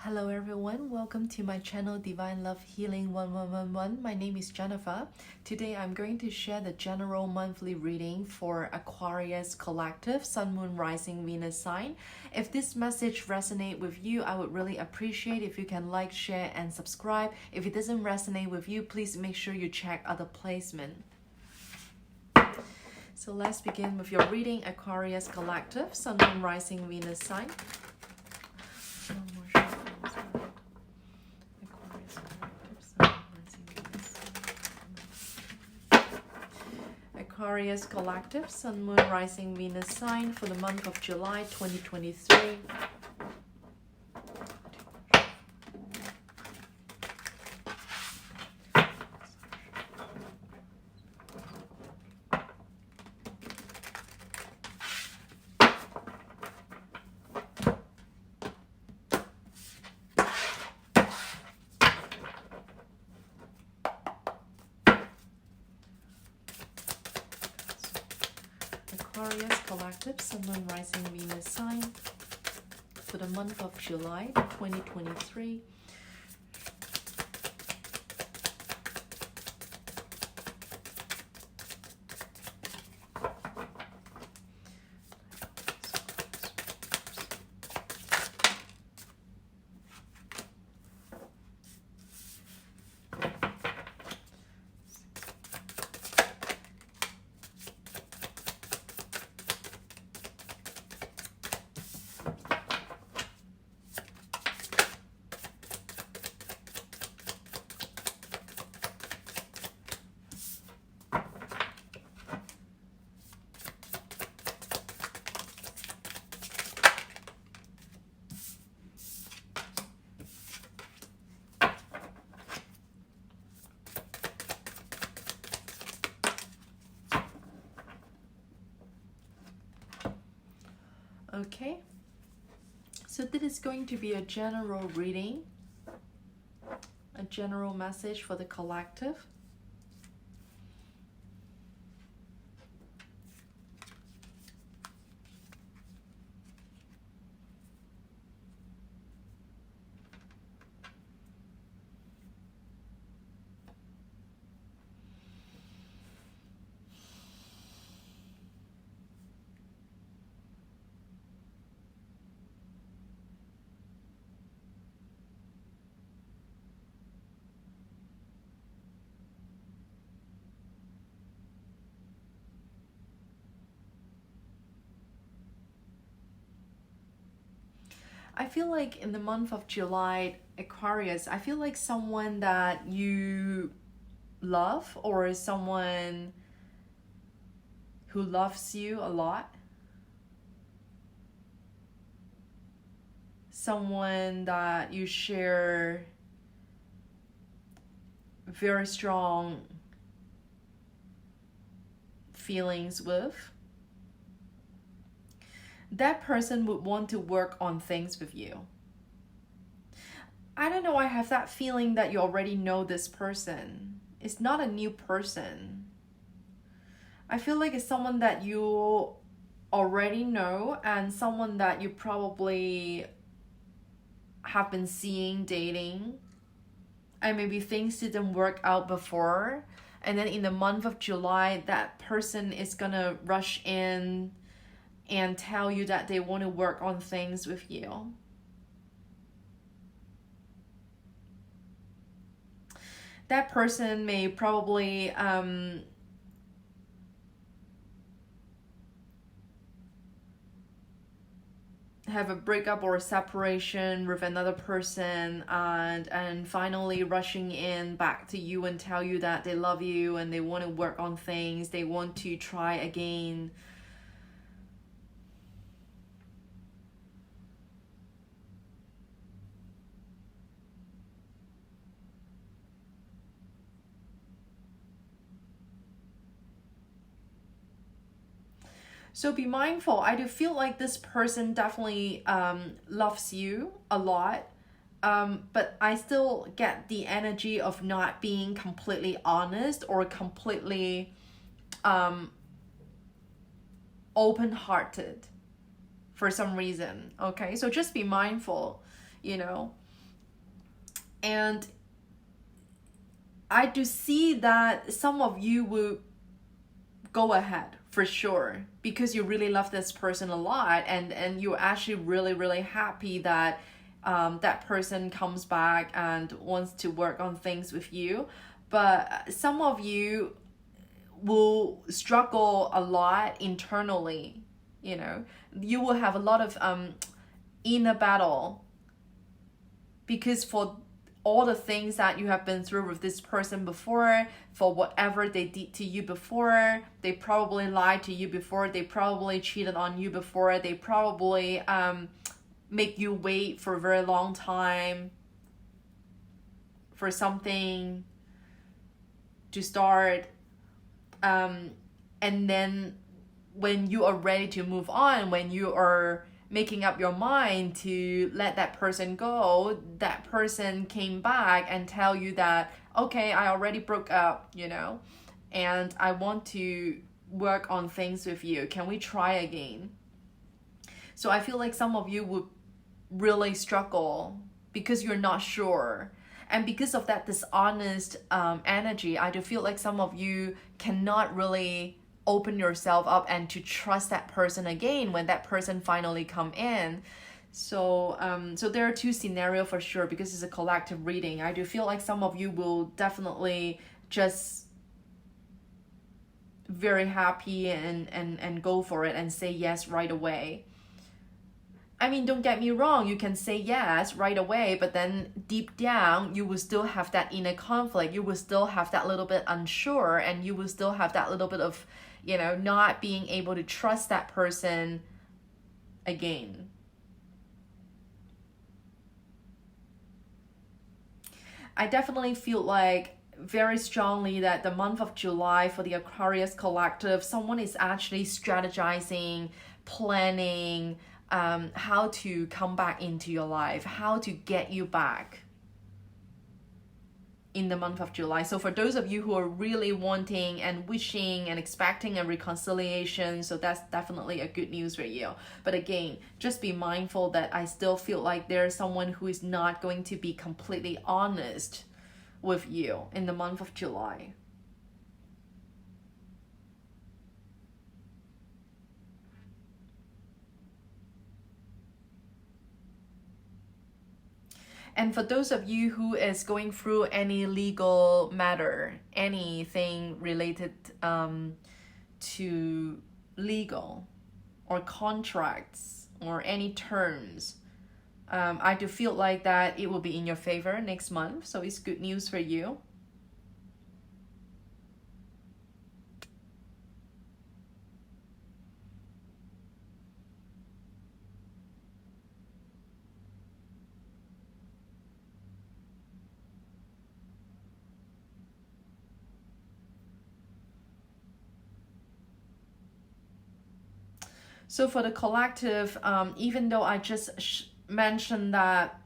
Hello everyone, welcome to my channel Divine Love Healing 1111. My name is Jennifer. Today I'm going to share the general monthly reading for Aquarius Collective, Sun, Moon, Rising, Venus sign. If this message resonates with you, I would really appreciate if you can like, share and subscribe. If it doesn't resonate with you, please make sure you check other placement. So let's begin with your reading, Aquarius Collective, Sun, Moon, Rising, Venus sign. Aquarius Collective, Sun, Moon, Rising, Venus sign for the month of July 2023. Aquarius Collective, Sun, Moon, Rising, Venus sign for the month of July 2023. Okay, so this is going to be a general reading, a general message for the collective. I feel like in the month of July, Aquarius, I feel like someone that you love or someone who loves you a lot. Someone that you share very strong feelings with. That person would want to work on things with you. I don't know, I have that feeling that you already know this person. It's not a new person. I feel like it's someone that you already know and someone that you probably have been seeing, dating, and maybe things didn't work out before. And then in the month of July, that person is gonna rush in and tell you that they want to work on things with you. That person may probably have a breakup or a separation with another person and finally rushing in back to you and tell you that they love you and they want to work on things, they want to try again. So be mindful. I do feel like this person definitely loves you a lot. But I still get the energy of not being completely honest or completely open-hearted for some reason. Okay, so just be mindful, you know. And I do see that some of you will go ahead for sure, because you really love this person a lot, and you're actually really happy that that person comes back and wants to work on things with you. But some of you will struggle a lot internally. You know, you will have a lot of inner battle, because for all the things that you have been through with this person before, for whatever they did to you before, they probably lied to you before, they probably cheated on you before, they probably make you wait for a very long time for something to start. And then when you are ready to move on, when you are making up your mind to let that person go, that person came back and tell you that, okay, I already broke up, you know, and I want to work on things with you. Can we try again? So I feel like some of you would really struggle because you're not sure. And because of that dishonest energy, I do feel like some of you cannot really open yourself up and to trust that person again when that person finally come in. So so there are two scenarios for sure, because it's a collective reading. I do feel like some of you will definitely just very happy and go for it and say yes right away. I mean, don't get me wrong, you can say yes right away, but then deep down, you will still have that inner conflict. You will still have that little bit unsure, and you will still have that little bit of, you know, not being able to trust that person again. I definitely feel like very strongly that the month of July for the Aquarius collective, someone is actually strategizing, planning, how to come back into your life, how to get you back in the month of July. So for those of you who are really wanting and wishing and expecting a reconciliation, so that's definitely a good news for you. But again, just be mindful that I still feel like there's someone who is not going to be completely honest with you in the month of July. And for those of you who is going through any legal matter, anything related to legal or contracts or any terms, I do feel like that it will be in your favor next month. So it's good news for you. So for the collective, even though I just mentioned that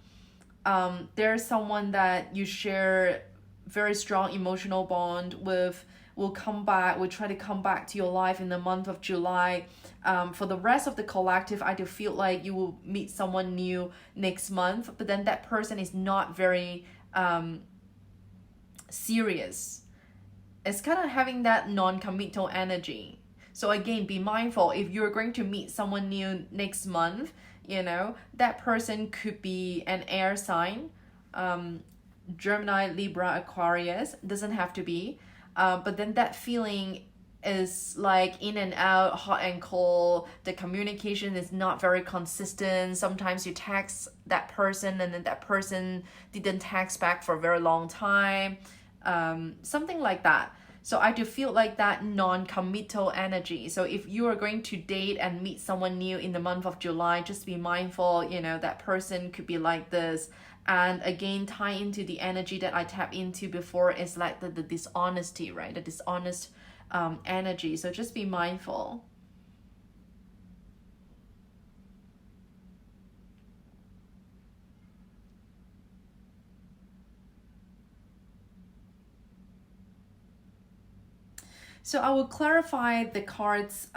there's someone that you share very strong emotional bond with, will come back, will try to come back to your life in the month of July. For the rest of the collective, I do feel like you will meet someone new next month, but then that person is not very serious. It's kind of having that non-committal energy. So again, be mindful if you're going to meet someone new next month, you know, that person could be an air sign, Gemini, Libra, Aquarius, doesn't have to be. But then that feeling is like in and out, hot and cold. The communication is not very consistent. Sometimes you text that person and then that person didn't text back for a very long time. Something like that. So I do feel like that non-committal energy. So if you are going to date and meet someone new in the month of July, just be mindful, you know, that person could be like this. And again, tie into the energy that I tapped into before is like the dishonesty, right? The dishonest energy. So just be mindful. So I will clarify the cards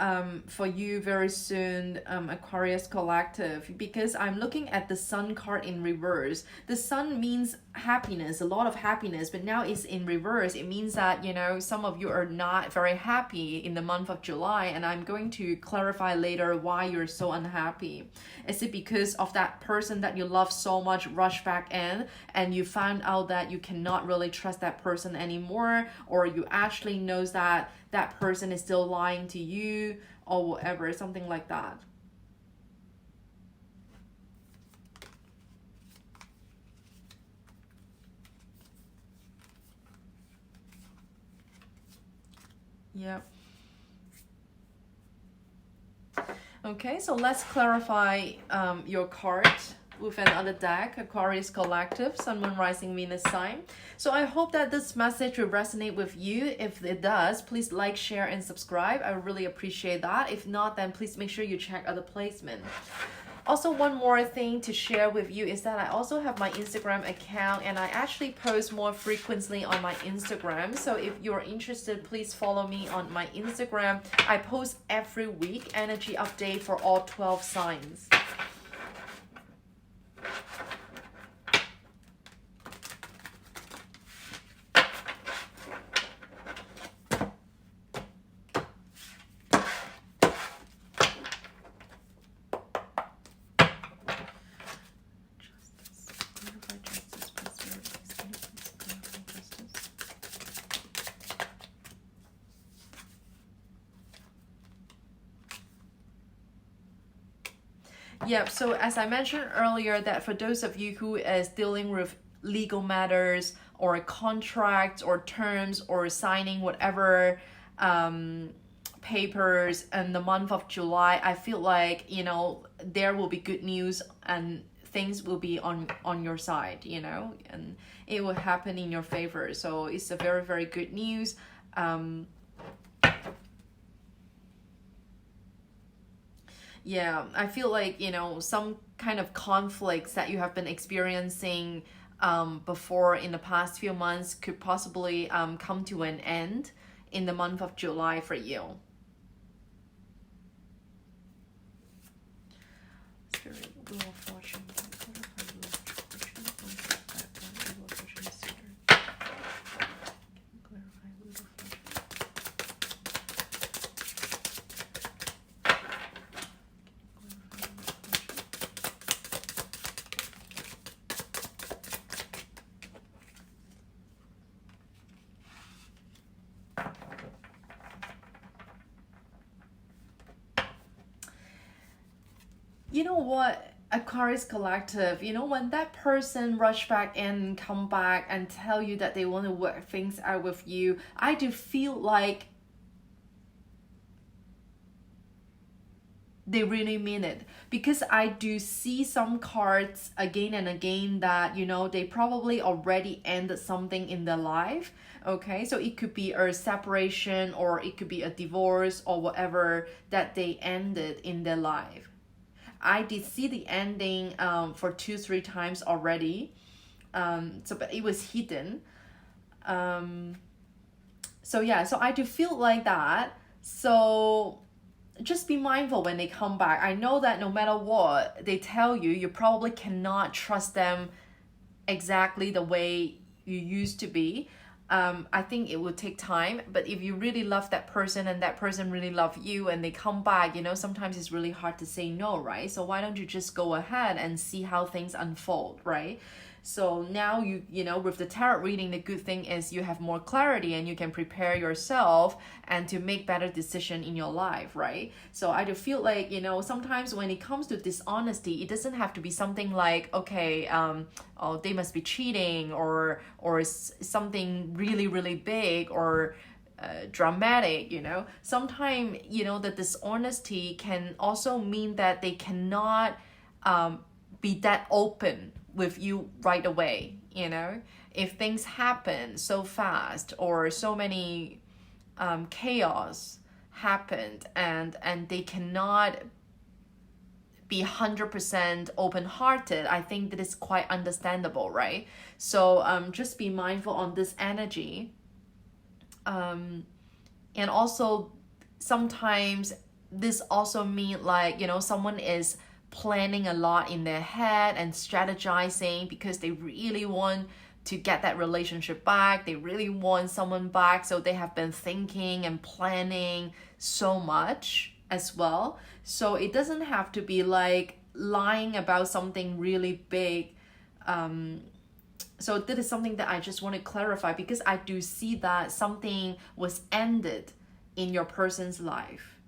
for you very soon, Aquarius Collective, because I'm looking at the Sun card in reverse. The Sun means happiness, a lot of happiness, but now it's in reverse. It means that, you know, some of you are not very happy in the month of July, and I'm going to clarify later why you're so unhappy. Is it because of that person that you love so much rush back in, and you found out that you cannot really trust that person anymore, or you actually knows that that person is still lying to you, or whatever, something like that? Yeah. Okay, so let's clarify your card with another deck, Aquarius Collective, Sun, Moon, Rising, Venus sign. So I hope that this message will resonate with you. If it does, please like, share, and subscribe. I really appreciate that. If not, then please make sure you check other placement. Also, one more thing to share with you is that I also have my Instagram account, and I actually post more frequently on my Instagram. So if you're interested, please follow me on my Instagram. I post every week energy update for all 12 signs. Yep, so as I mentioned earlier, that for those of you who is dealing with legal matters or contracts or terms or signing whatever papers in the month of July, I feel like, you know, there will be good news and things will be on your side, you know, and it will happen in your favor. So it's a very, very good news. Yeah, I feel like, you know, some kind of conflicts that you have been experiencing before in the past few months could possibly come to an end in the month of July for you. Spirit, Wheel of Fortune. You know what, Aquarius Collective, you know, when that person rush back and come back and tell you that they want to work things out with you, I do feel like they really mean it, because I do see some cards again and again that, you know, they probably already ended something in their life. Okay, so it could be a separation or it could be a divorce or whatever that they ended in their life. I did see the ending for 2-3 times already, so but it was hidden. So yeah, so I do feel like that. So just be mindful when they come back. I know that no matter what they tell you, you probably cannot trust them exactly the way you used to be. I think it will take time, but if you really love that person and that person really love you and they come back, you know, sometimes it's really hard to say no, right? So why don't you just go ahead and see how things unfold, right? So now you know, with the tarot reading, the good thing is you have more clarity and you can prepare yourself and to make better decision in your life, right? So I do feel like, you know, sometimes when it comes to dishonesty, it doesn't have to be something like, okay, oh, they must be cheating or something really, really big or dramatic, you know. Sometimes, you know, the dishonesty can also mean that they cannot be that open with you right away, you know. If things happen so fast or so many chaos happened and they cannot be 100% open-hearted, I think that is quite understandable, right? So just be mindful on this energy. And also sometimes this also mean like, you know, someone is planning a lot in their head and strategizing because they really want to get that relationship back. They really want someone back. So they have been thinking and planning so much as well. So it doesn't have to be like lying about something really big. So this is something that I just want to clarify, because I do see that something was ended in your person's life.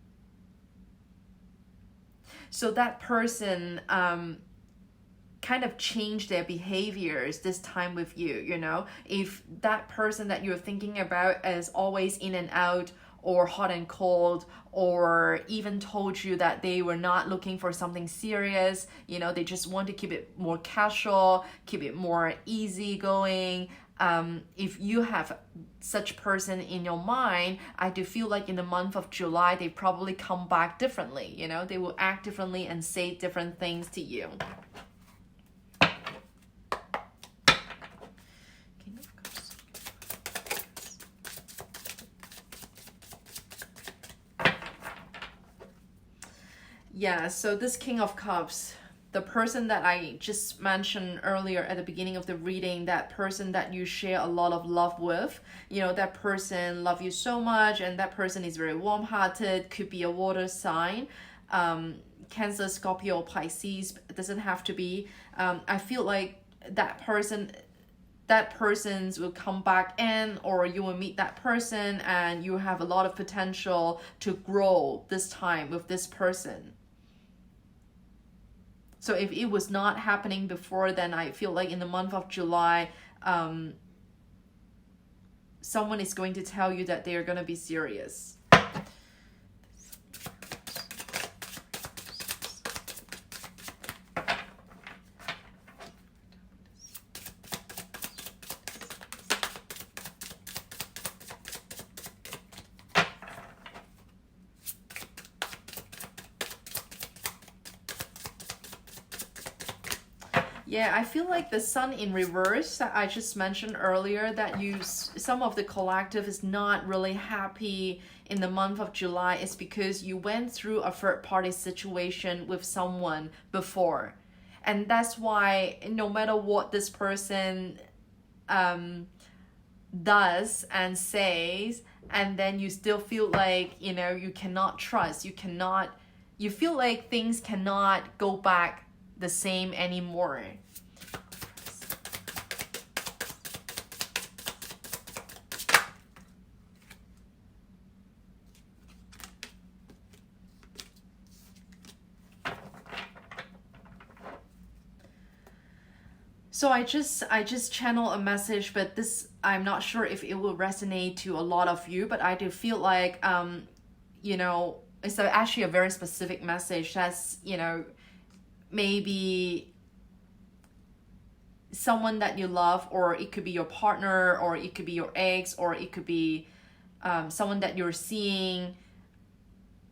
So that person kind of changed their behaviors this time with you, you know? If that person that you're thinking about is always in and out, or hot and cold, or even told you that they were not looking for something serious, you know, they just want to keep it more casual, keep it more easygoing. If you have such person in your mind, I do feel like in the month of July, they probably come back differently, you know, they will act differently and say different things to you. Yeah, so this King of Cups, the person that I just mentioned earlier at the beginning of the reading, that person that you share a lot of love with, you know, that person love you so much, and that person is very warm-hearted, could be a water sign, Cancer, Scorpio, Pisces, it doesn't have to be. I feel like that person's will come back in, or you will meet that person and you have a lot of potential to grow this time with this person. So if it was not happening before, then I feel like in the month of July, someone is going to tell you that they are going to be serious. Yeah, I feel like the sun in reverse that I just mentioned earlier, that some of the collective is not really happy in the month of July, is because you went through a third party situation with someone before. And that's why no matter what this person does and says, and then you still feel like, you know, you cannot trust, you feel like things cannot go back the same anymore. So I just channel a message, but this, I'm not sure if it will resonate to a lot of you, but I do feel like you know, it's actually a very specific message that's, you know, maybe someone that you love, or it could be your partner, or it could be your ex, or it could be someone that you're seeing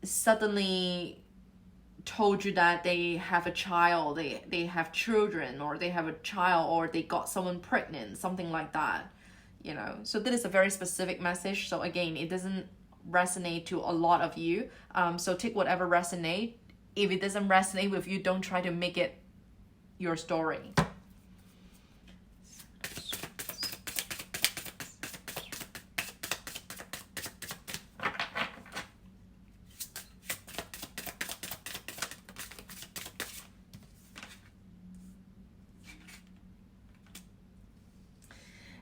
suddenly told you that they have a child, they have children, or they have a child, or they got someone pregnant, something like that, you know. So this is a very specific message. So again, it doesn't resonate to a lot of you. So take whatever resonate. If it doesn't resonate with you, don't try to make it your story.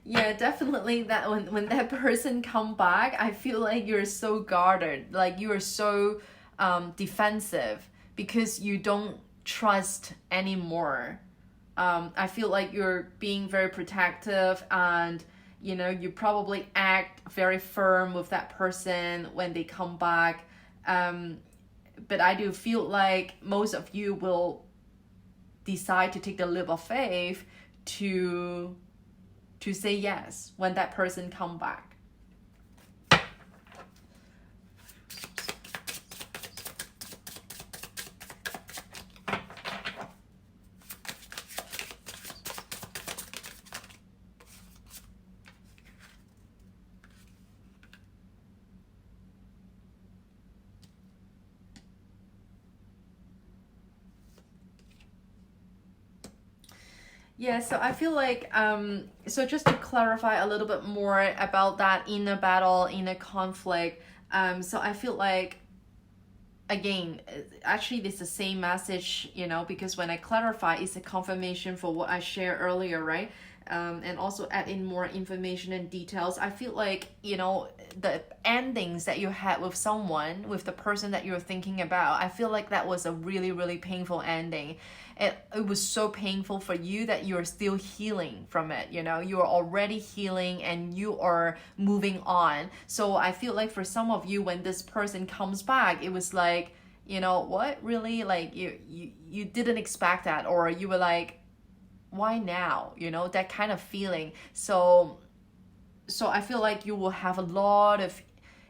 Yeah, definitely that when that person come back, I feel like you're so guarded, like you are so defensive, because you don't trust anymore. I feel like you're being very protective, and you know, you probably act very firm with that person when they come back. But I do feel like most of you will decide to take the leap of faith to say yes when that person come back. Yeah, so I feel like so just to clarify a little bit more about that inner battle, inner conflict, so I feel like again, actually it's the same message, you know, because when I clarify, it's a confirmation for what I shared earlier, right? And also add in more information and details. I feel like, you know, the endings that you had with someone, with the person that you're thinking about, I feel like that was a really, really painful ending. It was so painful for you that you're still healing from it, you know, you're already healing and you are moving on. So I feel like for some of you, when this person comes back, it was like, you know, what, really, like you didn't expect that, or you were like, why now, you know, that kind of feeling. So I feel like you will have a lot of,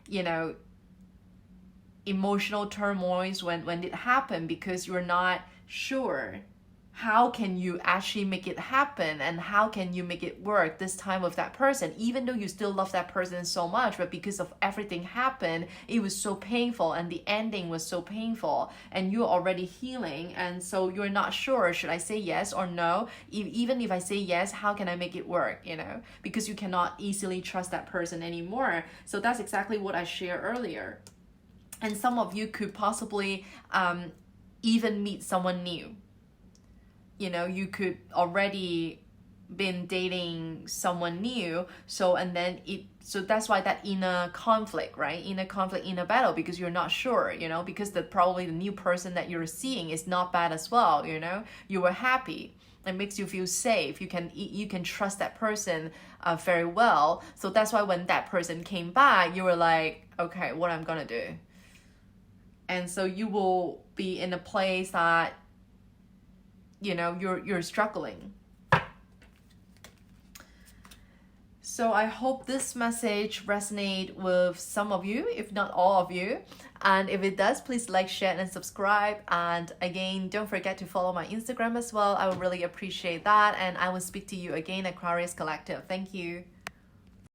you know, emotional turmoils when it happened, because you're not sure how can you actually make it happen and how can you make it work this time with that person, even though you still love that person so much, but because of everything happened, it was so painful and the ending was so painful and you're already healing, and so you're not sure, should I say yes or no? Even if I say yes, how can I make it work, you know, because you cannot easily trust that person anymore. So that's exactly what I shared earlier. And some of you could possibly even meet someone new. You know, you could already been dating someone new, so and then so that's why that inner conflict, right? Inner conflict, inner battle, because you're not sure, you know, because probably the new person that you're seeing is not bad as well, you know, you were happy. It makes you feel safe. You can trust that person very well. So that's why when that person came back, you were like, okay, what I'm gonna do? And so you will be in a place that, you know, you're struggling. So I hope this message resonate with some of you, if not all of you. And if it does, please like, share, and subscribe. And again, don't forget to follow my Instagram as well. I would really appreciate that. And I will speak to you again, Aquarius Collective. Thank you.